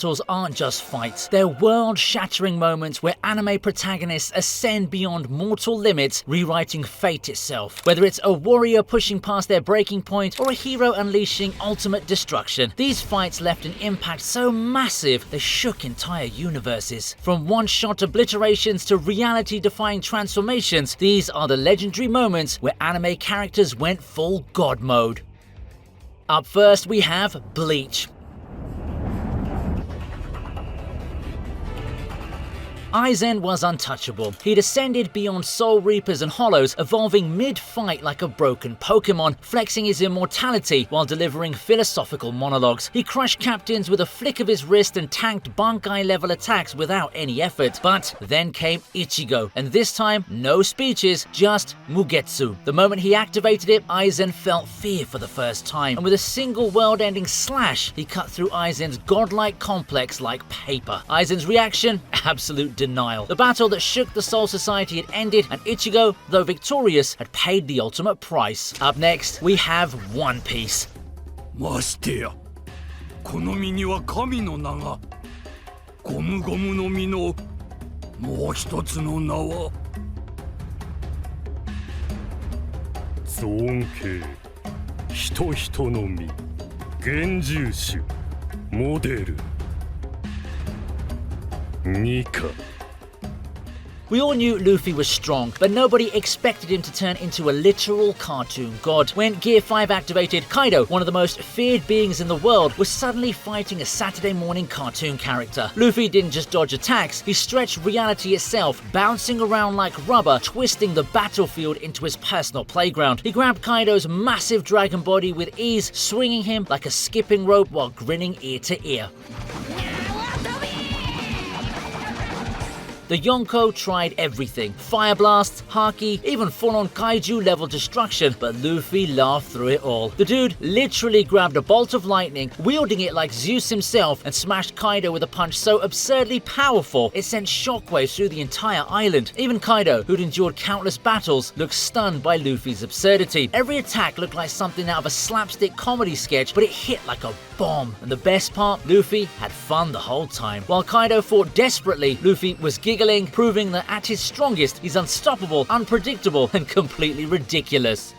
battles aren't just fights. They're world-shattering moments where anime protagonists ascend beyond mortal limits, rewriting fate itself. Whether it's a warrior pushing past their breaking point or a hero unleashing ultimate destruction, these fights left an impact so massive they shook entire universes. From one-shot obliterations to reality-defying transformations, these are the legendary moments where anime characters went full god mode. Up first we have Bleach. Aizen was untouchable. He'd ascended beyond Soul Reapers and Hollows, evolving mid-fight like a broken Pokemon, flexing his immortality while delivering philosophical monologues. He crushed captains with a flick of his wrist and tanked Bankai-level attacks without any effort. But then came Ichigo, and this time, no speeches, just Mugetsu. The moment he activated it, Aizen felt fear for the first time, and with a single world-ending slash, he cut through Aizen's godlike complex like paper. Aizen's reaction? Absolute denial. The battle that shook the Soul Society had ended, and Ichigo, though victorious, had paid the ultimate price. Up next, we have One Piece. ましてや、この身には神の名が、ゴムゴムの実のもう一つの名は尊敬、人々の実、幻獣種、モデル、ニカ。 We all knew Luffy was strong, but nobody expected him to turn into a literal cartoon god. When Gear 5 activated, Kaido, one of the most feared beings in the world, was suddenly fighting a Saturday morning cartoon character. Luffy didn't just dodge attacks, he stretched reality itself, bouncing around like rubber, twisting the battlefield into his personal playground. He grabbed Kaido's massive dragon body with ease, swinging him like a skipping rope while grinning ear to ear. The Yonko tried everything. Fire blasts, haki, even full-on kaiju level destruction, but Luffy laughed through it all. The dude literally grabbed a bolt of lightning, wielding it like Zeus himself, and smashed Kaido with a punch so absurdly powerful it sent shockwaves through the entire island. Even Kaido, who'd endured countless battles, looked stunned by Luffy's absurdity. Every attack looked like something out of a slapstick comedy sketch, but it hit like a bomb. And the best part, Luffy had fun the whole time. While Kaido fought desperately, Luffy was giggling, proving that at his strongest, he's unstoppable, unpredictable, and completely ridiculous.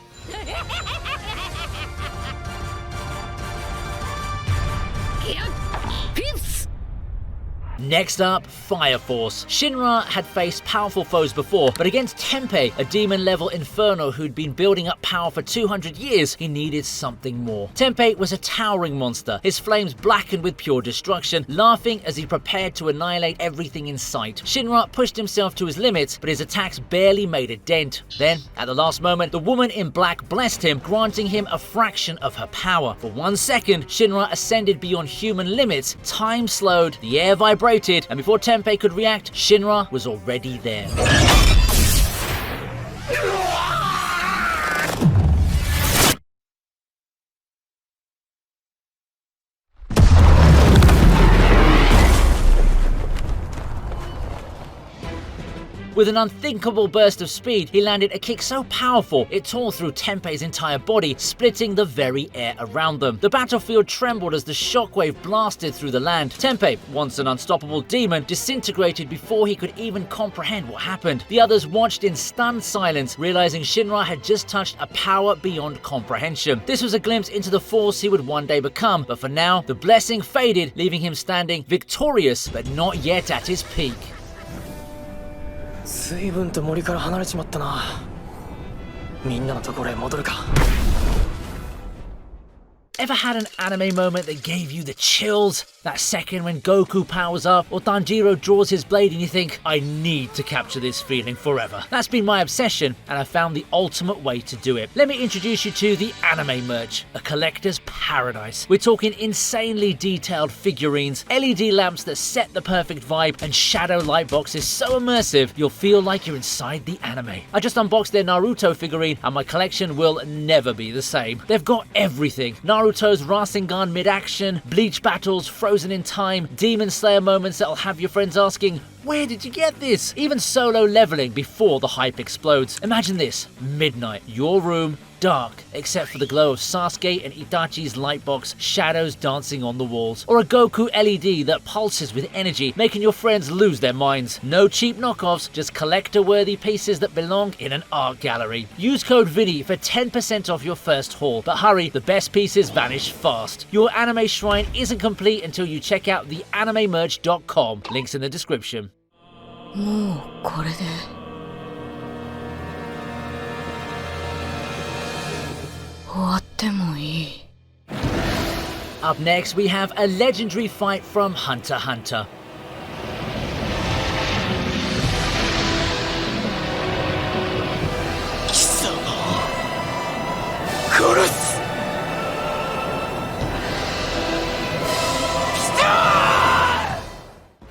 Next up, Fire Force. Shinra had faced powerful foes before, but against Tempeh, a demon-level inferno who'd been building up power for 200 years, he needed something more. Tempeh was a towering monster, his flames blackened with pure destruction, laughing as he prepared to annihilate everything in sight. Shinra pushed himself to his limits, but his attacks barely made a dent. Then, at the last moment, the woman in black blessed him, granting him a fraction of her power. For 1 second, Shinra ascended beyond human limits, time slowed, the air vibrated, and before Tempeh could react, Shinra was already there. With an unthinkable burst of speed, he landed a kick so powerful it tore through Tempeh's entire body, splitting the very air around them. The battlefield trembled as the shockwave blasted through the land. Tempeh, once an unstoppable demon, disintegrated before he could even comprehend what happened. The others watched in stunned silence, realizing Shinra had just touched a power beyond comprehension. This was a glimpse into the force he would one day become, but for now, the blessing faded, leaving him standing victorious, but not yet at his peak. 随分と森から離れちまったな。みんなのところへ戻るか。 Ever had an anime moment that gave you the chills? That second when Goku powers up or Tanjiro draws his blade and you think, I need to capture this feeling forever. That's been my obsession, and I found the ultimate way to do it. Let me introduce you to the anime merch, a collector's paradise. We're talking insanely detailed figurines, LED lamps that set the perfect vibe, and shadow light boxes so immersive you'll feel like you're inside the anime. I just unboxed their Naruto figurine and my collection will never be the same. They've got everything. Naruto's Rasengan mid-action, Bleach battles frozen in time, Demon Slayer moments that'll have your friends asking, Where did you get this? Even solo leveling before the hype explodes. Imagine this, midnight, your room, dark, except for the glow of Sasuke and Itachi's lightbox, shadows dancing on the walls. Or a Goku LED that pulses with energy, making your friends lose their minds. No cheap knockoffs, just collector-worthy pieces that belong in an art gallery. Use code VINI for 10% off your first haul, but hurry, the best pieces vanish fast. Your anime shrine isn't complete until you check out theanimemerch.com. Links in the description. もうこれで終わってもいい Up next, we have a legendary fight from Hunter x Hunter. 貴様殺す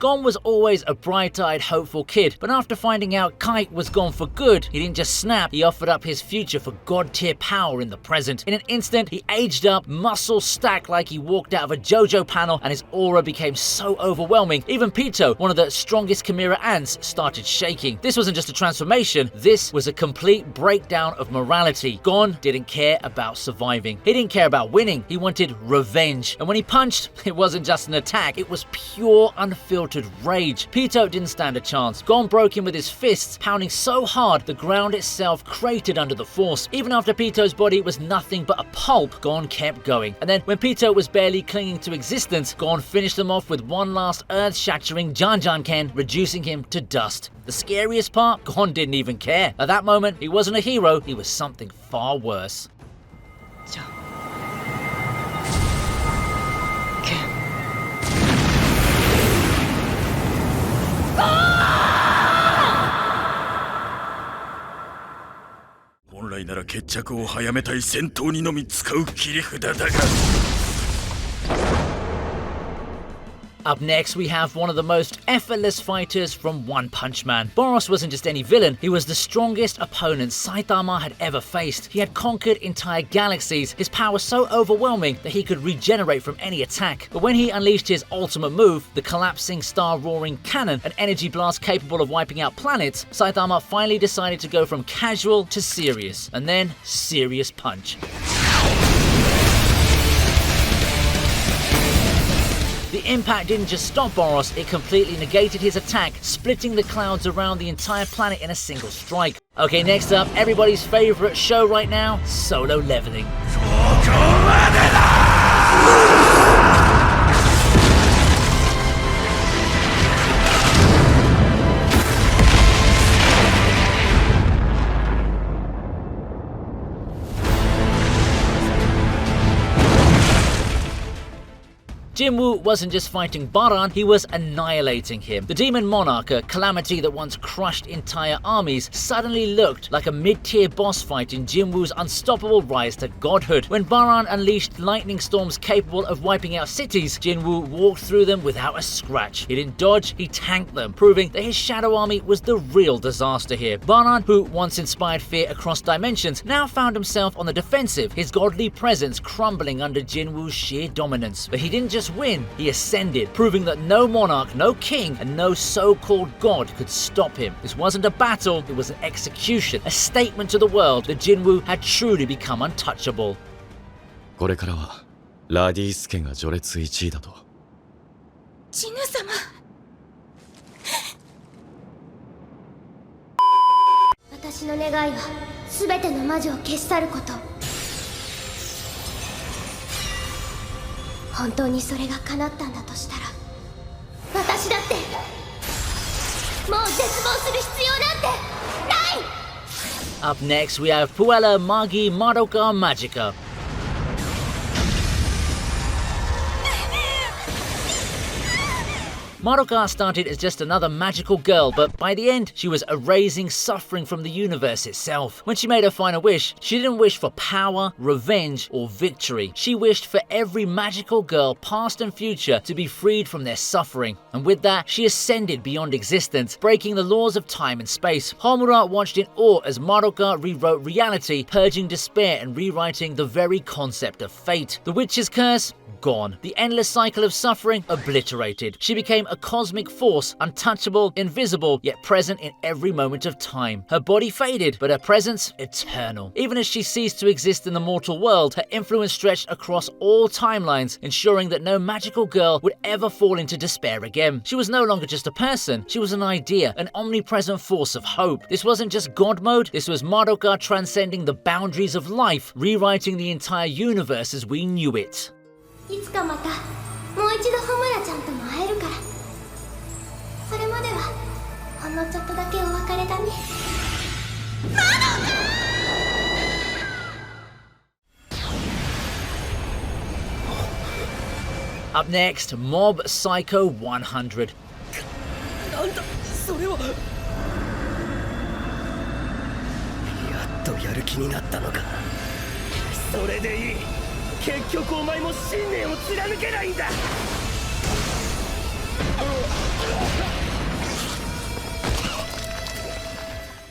Gon was always a bright-eyed, hopeful kid, but after finding out Kite was gone for good, he didn't just snap, he offered up his future for god-tier power in the present. In an instant, he aged up, muscles stacked like he walked out of a JoJo panel, and his aura became so overwhelming, even Pito, one of the strongest Chimera ants, started shaking. This wasn't just a transformation, this was a complete breakdown of morality. Gon didn't care about surviving. He didn't care about winning, he wanted revenge. And when he punched, it wasn't just an attack, it was pure, unfiltered rage. Pito didn't stand a chance. Gon broke him with his fists, pounding so hard the ground itself cratered under the force. Even after Pito's body was nothing but a pulp, Gon kept going. And then when Pito was barely clinging to existence, Gon finished him off with one last earth-shattering Janjanken, reducing him to dust. The scariest part, Gon didn't even care. At that moment, he wasn't a hero, he was something far worse. じゃ剣本来なら決着を早めたい戦闘にのみ使う切り札だが Up next, we have one of the most effortless fighters from One Punch Man. Boros wasn't just any villain, he was the strongest opponent Saitama had ever faced. He had conquered entire galaxies, his power so overwhelming that he could regenerate from any attack. But when he unleashed his ultimate move, the collapsing star-roaring cannon, an energy blast capable of wiping out planets, Saitama finally decided to go from casual to serious, and then serious punch. The impact didn't just stop Boros, it completely negated his attack, splitting the clouds around the entire planet in a single strike. Okay, next up, everybody's favorite show right now, solo leveling. Jinwoo wasn't just fighting Baran, he was annihilating him. The Demon Monarch, a calamity that once crushed entire armies, suddenly looked like a mid-tier boss fight in Jinwoo's unstoppable rise to godhood. When Baran unleashed lightning storms capable of wiping out cities, Jinwoo walked through them without a scratch. He didn't dodge, he tanked them, proving that his shadow army was the real disaster here. Baran, who once inspired fear across dimensions, now found himself on the defensive, his godly presence crumbling under Jinwoo's sheer dominance. But he didn't just win, he ascended, proving that no monarch, no king, and no so-called god could stop him. This wasn't a battle, it was an execution, a statement to the world that Jinwoo had truly become untouchable. これからはラディース家が序列1位だと。ジヌ様私の願いは全ての魔女を消し去ること。本当にそれが叶ったんだとしたら、私だってもう絶望する必要なんてない。 Up next, we have Puella Magi Madoka Magica. Madoka started as just another magical girl, but by the end, she was erasing suffering from the universe itself. When she made her final wish, she didn't wish for power, revenge, or victory. She wished for every magical girl, past and future, to be freed from their suffering. And with that, she ascended beyond existence, breaking the laws of time and space. Homura watched in awe as Madoka rewrote reality, purging despair and rewriting the very concept of fate. The witch's curse gone. The endless cycle of suffering obliterated. She became a cosmic force, untouchable, invisible, yet present in every moment of time. Her body faded, but her presence eternal. Even as she ceased to exist in the mortal world, her influence stretched across all timelines, ensuring that no magical girl would ever fall into despair again. She was no longer just a person, she was an idea, an omnipresent force of hope. This wasn't just God mode, this was Madoka transcending the boundaries of life, rewriting the entire universe as we knew it. いつかまたもう一度ホムラちゃんとも会えるから。それまではほんのちょっとだけお別れだね。 Up next, Mob Psycho 100. なんだそれは。やっとやる気になったのか。それでいい。結局お前も信念を貫けないんだ。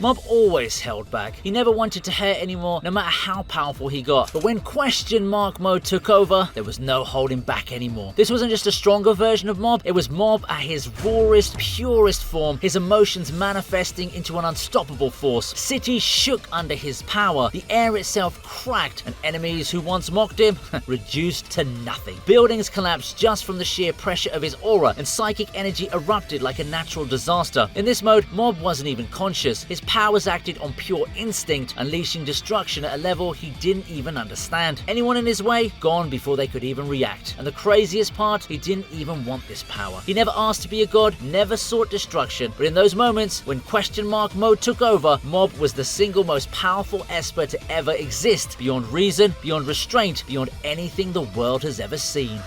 Mob always held back. He never wanted to hurt anymore, no matter how powerful he got. But when question mark mode took over, there was no holding back anymore. This wasn't just a stronger version of Mob, it was Mob at his rawest, purest form, his emotions manifesting into an unstoppable force. Cities shook under his power, the air itself cracked, and enemies who once mocked him reduced to nothing. Buildings collapsed just from the sheer pressure of his aura, and psychic energy erupted like a natural disaster. In this mode, Mob wasn't even conscious. His powers acted on pure instinct, unleashing destruction at a level he didn't even understand. Anyone in his way, gone before they could even react. And the craziest part, he didn't even want this power. He never asked to be a god, never sought destruction, but in those moments, when question mark mode took over, Mob was the single most powerful Esper to ever exist, beyond reason, beyond restraint, beyond anything the world has ever seen.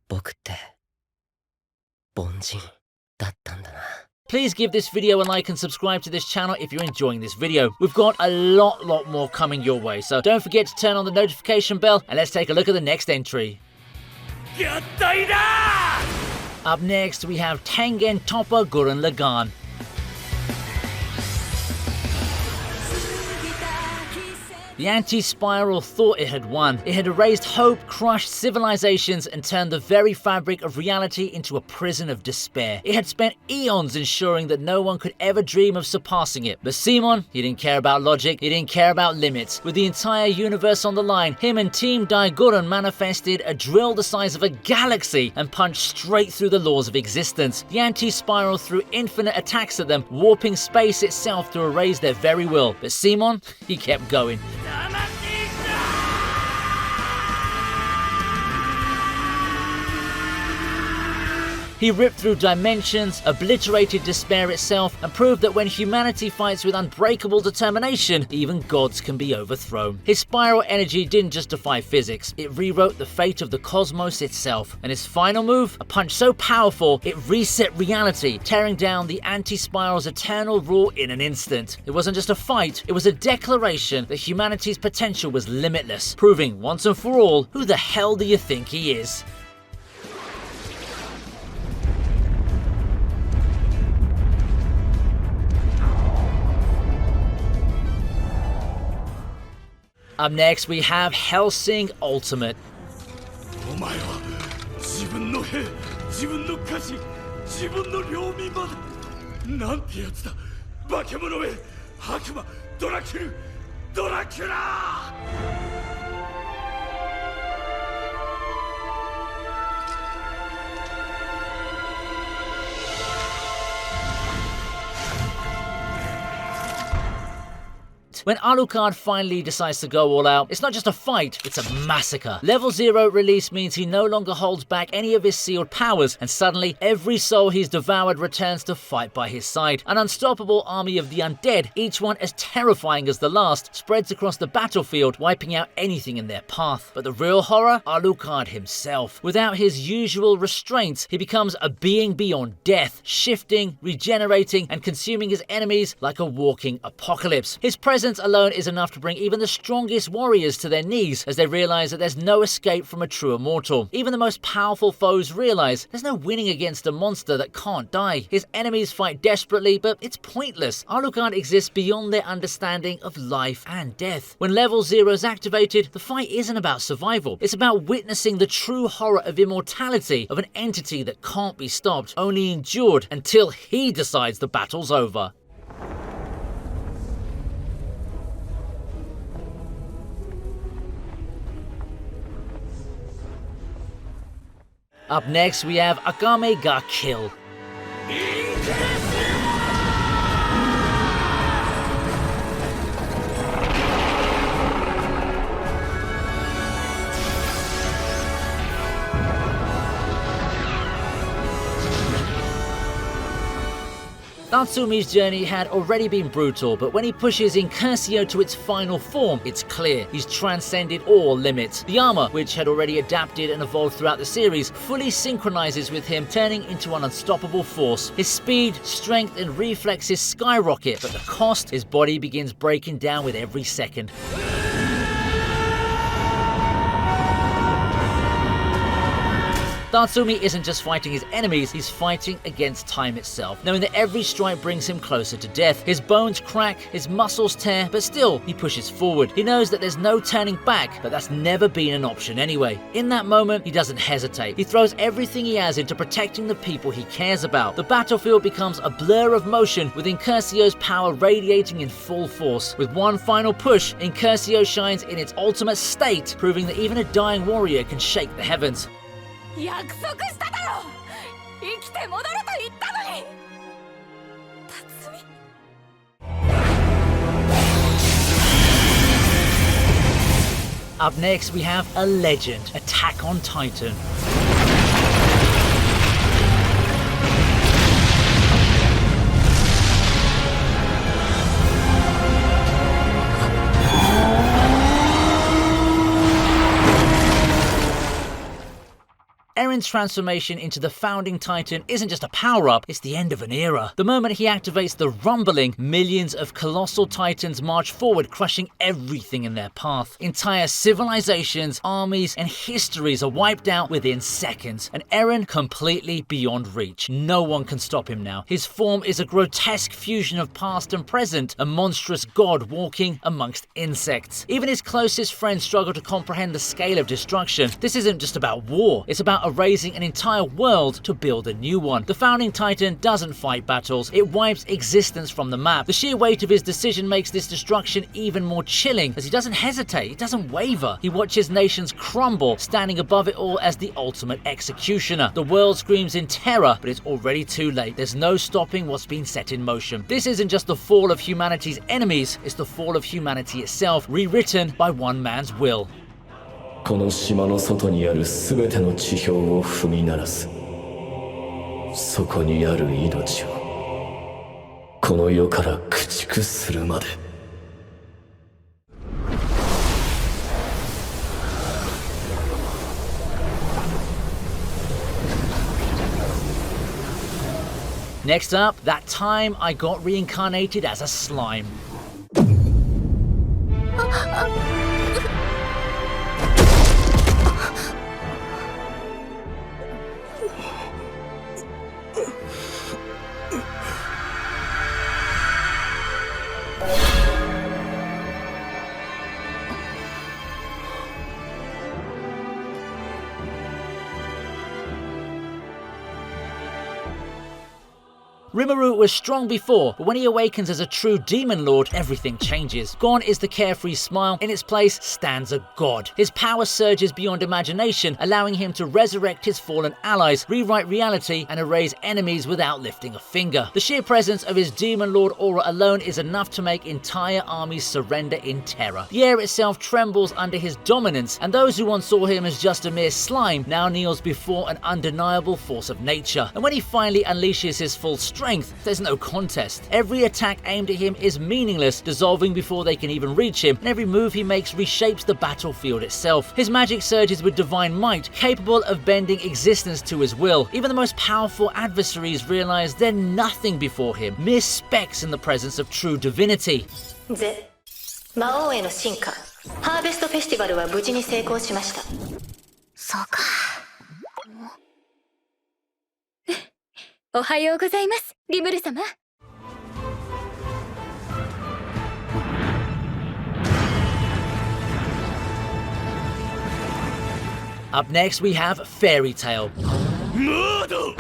僕って凡人だったんだな。 Please give this video a like and subscribe to this channel if you're enjoying this video. We've got a lot more coming your way, so don't forget to turn on the notification bell and let's take a look at the next entry. Up next we have Tengen Toppa Gurren Lagann. The anti-spiral thought it had won. It had erased hope, crushed civilizations, and turned the very fabric of reality into a prison of despair. It had spent eons ensuring that no one could ever dream of surpassing it. But Simon, he didn't care about logic, he didn't care about limits. With the entire universe on the line, him and Team Daiguren manifested a drill the size of a galaxy and punched straight through the laws of existence. The anti-spiral threw infinite attacks at them, warping space itself to erase their very will. But Simon, he kept going. He ripped through dimensions, obliterated despair itself, and proved that when humanity fights with unbreakable determination, even gods can be overthrown. His spiral energy didn't just defy physics, it rewrote the fate of the cosmos itself. And his final move, a punch so powerful, it reset reality, tearing down the anti-spiral's eternal rule in an instant. It wasn't just a fight, it was a declaration that humanity's potential was limitless, proving once and for all, who the hell do you think he is? Up next, we have Hellsing Ultimate. お前は自分の兵、自分の家臣、自分の領民まで。なんてやつだ。化け物め、悪魔、ドラキュラ。When Alucard finally decides to go all out, it's not just a fight, it's a massacre. Level 0 release means he no longer holds back any of his sealed powers, and suddenly every soul he's devoured returns to fight by his side. An unstoppable army of the undead, each one as terrifying as the last, spreads across the battlefield, wiping out anything in their path. But the real horror? Alucard himself. Without his usual restraints, he becomes a being beyond death, shifting, regenerating, and consuming his enemies like a walking apocalypse. His presence presence alone is enough to bring even the strongest warriors to their knees as they realize that there's no escape from a true immortal. Even the most powerful foes realize there's no winning against a monster that can't die. His enemies fight desperately, but it's pointless. Alucard exists beyond their understanding of life and death. When level 0 is activated, the fight isn't about survival. It's about witnessing the true horror of immortality of an entity that can't be stopped, only endured until he decides the battle's over. Up next, we have Akame ga Kill. Natsumi's journey had already been brutal, but when he pushes Incursio to its final form, it's clear he's transcended all limits. The armor, which had already adapted and evolved throughout the series, fully synchronizes with him, turning into an unstoppable force. His speed, strength, and reflexes skyrocket, but the cost, his body begins breaking down with every second. Natsumi isn't just fighting his enemies, he's fighting against time itself, knowing that every strike brings him closer to death. His bones crack, his muscles tear, but still, he pushes forward. He knows that there's no turning back, but that's never been an option anyway. In that moment, he doesn't hesitate. He throws everything he has into protecting the people he cares about. The battlefield becomes a blur of motion, with Incursio's power radiating in full force. With one final push, Incursio shines in its ultimate state, proving that even a dying warrior can shake the heavens. 約束しただろ。生きて戻ると言ったのに。辰巳。Up next, we have a legend, Attack on Titan. Eren's transformation into the Founding Titan isn't just a power-up, it's the end of an era. The moment he activates the rumbling, millions of colossal titans march forward, crushing everything in their path. Entire civilizations, armies, and histories are wiped out within seconds, and Eren completely beyond reach. No one can stop him now. His form is a grotesque fusion of past and present, a monstrous god walking amongst insects. Even his closest friends struggle to comprehend the scale of destruction. This isn't just about war, it's about erasing an entire world to build a new one. The Founding Titan doesn't fight battles, it wipes existence from the map. The sheer weight of his decision makes this destruction even more chilling, as he doesn't hesitate, he doesn't waver. He watches nations crumble, standing above it all as the ultimate executioner. The world screams in terror, but it's already too late. There's no stopping what's been set in motion. This isn't just the fall of humanity's enemies, it's the fall of humanity itself, rewritten by one man's will. この島の外にある全ての地表を踏み鳴らす。そこにある命をこの世から駆逐するまで。Next up, that time I got reincarnated as a slime. Rimuru was strong before, but when he awakens as a true demon lord, everything changes. Gone is the carefree smile, in its place stands a god. His power surges beyond imagination, allowing him to resurrect his fallen allies, rewrite reality, and erase enemies without lifting a finger. The sheer presence of his demon lord aura alone is enough to make entire armies surrender in terror. The air itself trembles under his dominance, and those who once saw him as just a mere slime now kneels before an undeniable force of nature. And when he finally unleashes his full strength, there's no contest. Every attack aimed at him is meaningless, dissolving before they can even reach him, and every move he makes reshapes the battlefield itself. His magic surges with divine might, capable of bending existence to his will. Even the most powerful adversaries realize they're nothing before him, mere specks in the presence of true divinity. 魔王への進化ハーベストフェスティバルは無事に成功しました。そうか。おはようございます、リムル様。Up next we have Fairy Tale. Murder!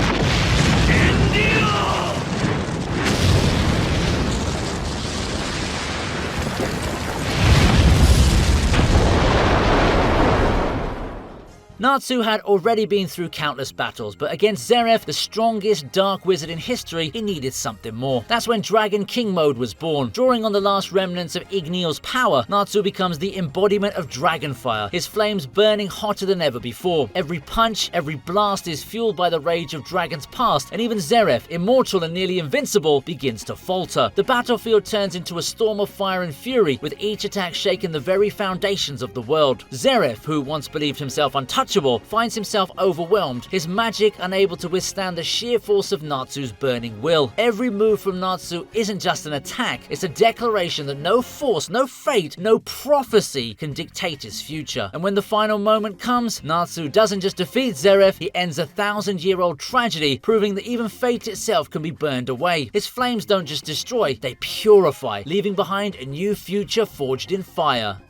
Natsu had already been through countless battles, but against Zeref, the strongest dark wizard in history, he needed something more. That's when Dragon King mode was born. Drawing on the last remnants of Igneal's power, Natsu becomes the embodiment of dragonfire, his flames burning hotter than ever before. Every punch, every blast is fueled by the rage of dragons past, and even Zeref, immortal and nearly invincible, begins to falter. The battlefield turns into a storm of fire and fury, with each attack shaking the very foundations of the world. Zeref, who once believed himself untouchable, finds himself overwhelmed, his magic unable to withstand the sheer force of Natsu's burning will. Every move from Natsu isn't just an attack, it's a declaration that no force, no fate, no prophecy can dictate his future. And when the final moment comes, Natsu doesn't just defeat Zeref, he ends a 1,000-year-old tragedy, proving that even fate itself can be burned away. His flames don't just destroy, they purify, leaving behind a new future forged in fire.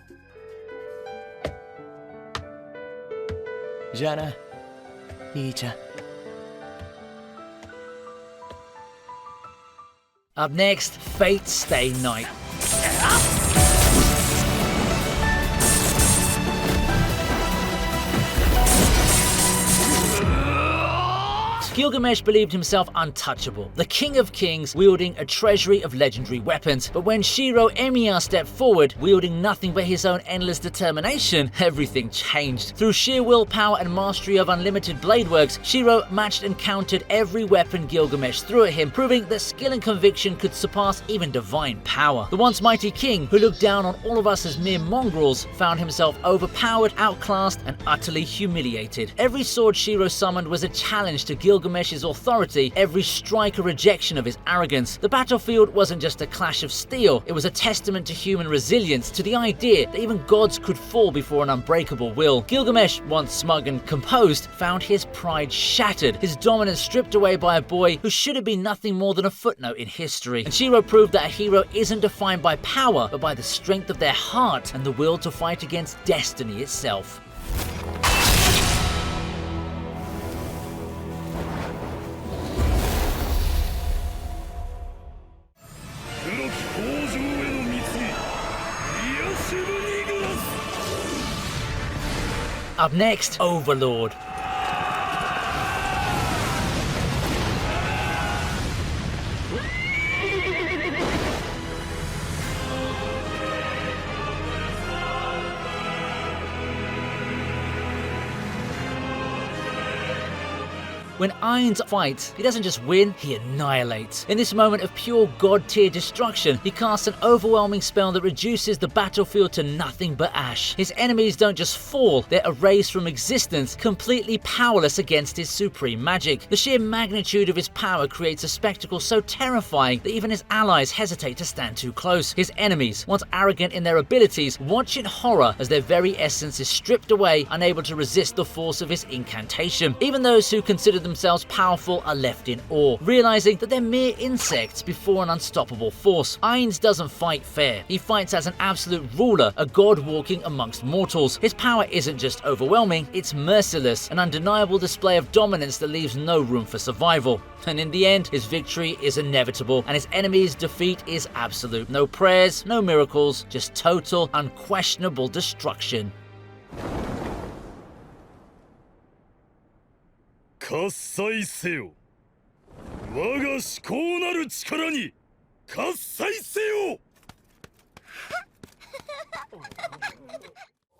じゃあな、兄ちゃん。Up next, Fate Stay Night. Gilgamesh believed himself untouchable, the king of kings wielding a treasury of legendary weapons. But when Shiro Emiya stepped forward, wielding nothing but his own endless determination, everything changed. Through sheer willpower and mastery of unlimited blade works, Shiro matched and countered every weapon Gilgamesh threw at him, proving that skill and conviction could surpass even divine power. The once mighty king, who looked down on all of us as mere mongrels, found himself overpowered, outclassed, and utterly humiliated. Every sword Shiro summoned was a challenge to Gilgamesh's authority, every strike a rejection of his arrogance. The battlefield wasn't just a clash of steel, it was a testament to human resilience, to the idea that even gods could fall before an unbreakable will. Gilgamesh, once smug and composed, found his pride shattered, his dominance stripped away by a boy who should have been nothing more than a footnote in history. And Shiro proved that a hero isn't defined by power, but by the strength of their heart and the will to fight against destiny itself. Up next, Overlord. When Ainz fights, he doesn't just win, he annihilates. In this moment of pure god-tier destruction, he casts an overwhelming spell that reduces the battlefield to nothing but ash. His enemies don't just fall, they're erased from existence, completely powerless against his supreme magic. The sheer magnitude of his power creates a spectacle so terrifying that even his allies hesitate to stand too close. His enemies, once arrogant in their abilities, watch in horror as their very essence is stripped away, unable to resist the force of his incantation. Even those who consider themselves powerful are left in awe, realizing that they're mere insects before an unstoppable force. Ainz doesn't fight fair. He fights as an absolute ruler, a god walking amongst mortals. His power isn't just overwhelming, it's merciless, an undeniable display of dominance that leaves no room for survival. And in the end, his victory is inevitable, and his enemy's defeat is absolute. No prayers, no miracles, just total, unquestionable destruction. 喝采せよ。我が至高なる力に喝采せよ。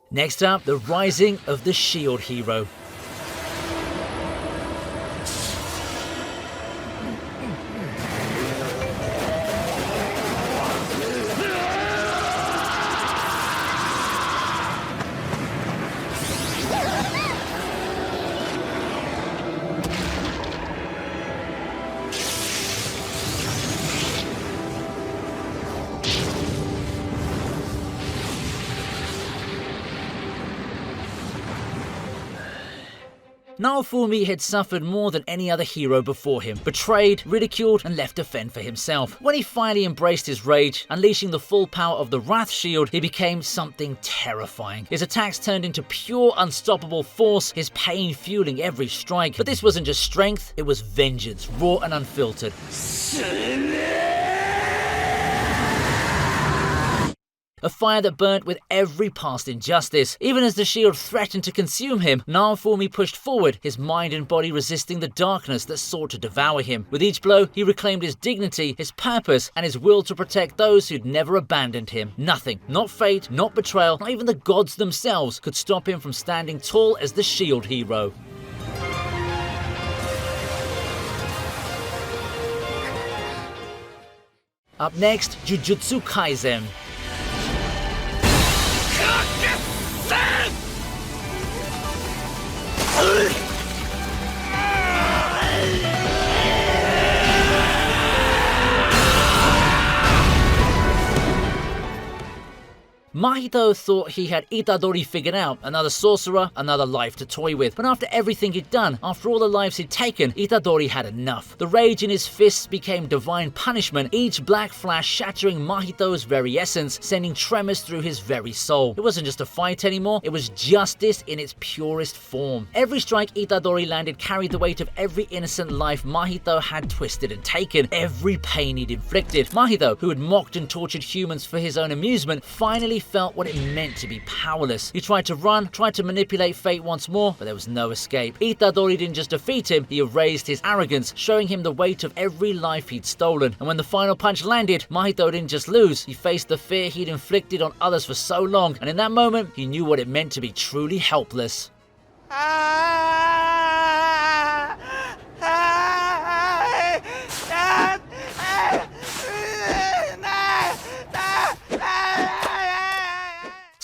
Next up, the rising of the shield hero. Naofumi had suffered more than any other hero before him, betrayed, ridiculed, and left to fend for himself. When he finally embraced his rage, unleashing the full power of the Wrath Shield, he became something terrifying. His attacks turned into pure unstoppable force, his pain fueling every strike. But this wasn't just strength, it was vengeance, raw and unfiltered. A fire that burnt with every past injustice. Even as the shield threatened to consume him, Naofumi pushed forward, his mind and body resisting the darkness that sought to devour him. With each blow, he reclaimed his dignity, his purpose, and his will to protect those who'd never abandoned him. Nothing, not fate, not betrayal, not even the gods themselves could stop him from standing tall as the shield hero. Up next, Jujutsu Kaisen. Mahito thought he had Itadori figured out, another sorcerer, another life to toy with. But after everything he'd done, after all the lives he'd taken, Itadori had enough. The rage in his fists became divine punishment, each black flash shattering Mahito's very essence, sending tremors through his very soul. It wasn't just a fight anymore, it was justice in its purest form. Every strike Itadori landed carried the weight of every innocent life Mahito had twisted and taken, every pain he'd inflicted. Mahito, who had mocked and tortured humans for his own amusement, finally felt what it meant to be powerless. He tried to run, tried to manipulate fate once more, but there was no escape. Itadori didn't just defeat him, he erased his arrogance, showing him the weight of every life he'd stolen. And when the final punch landed, Mahito didn't just lose, he faced the fear he'd inflicted on others for so long, and in that moment, he knew what it meant to be truly helpless.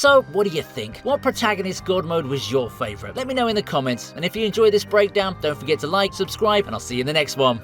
So, what do you think? What protagonist god mode was your favourite? Let me know in the comments, and if you enjoyed this breakdown, don't forget to like, subscribe, and I'll see you in the next one.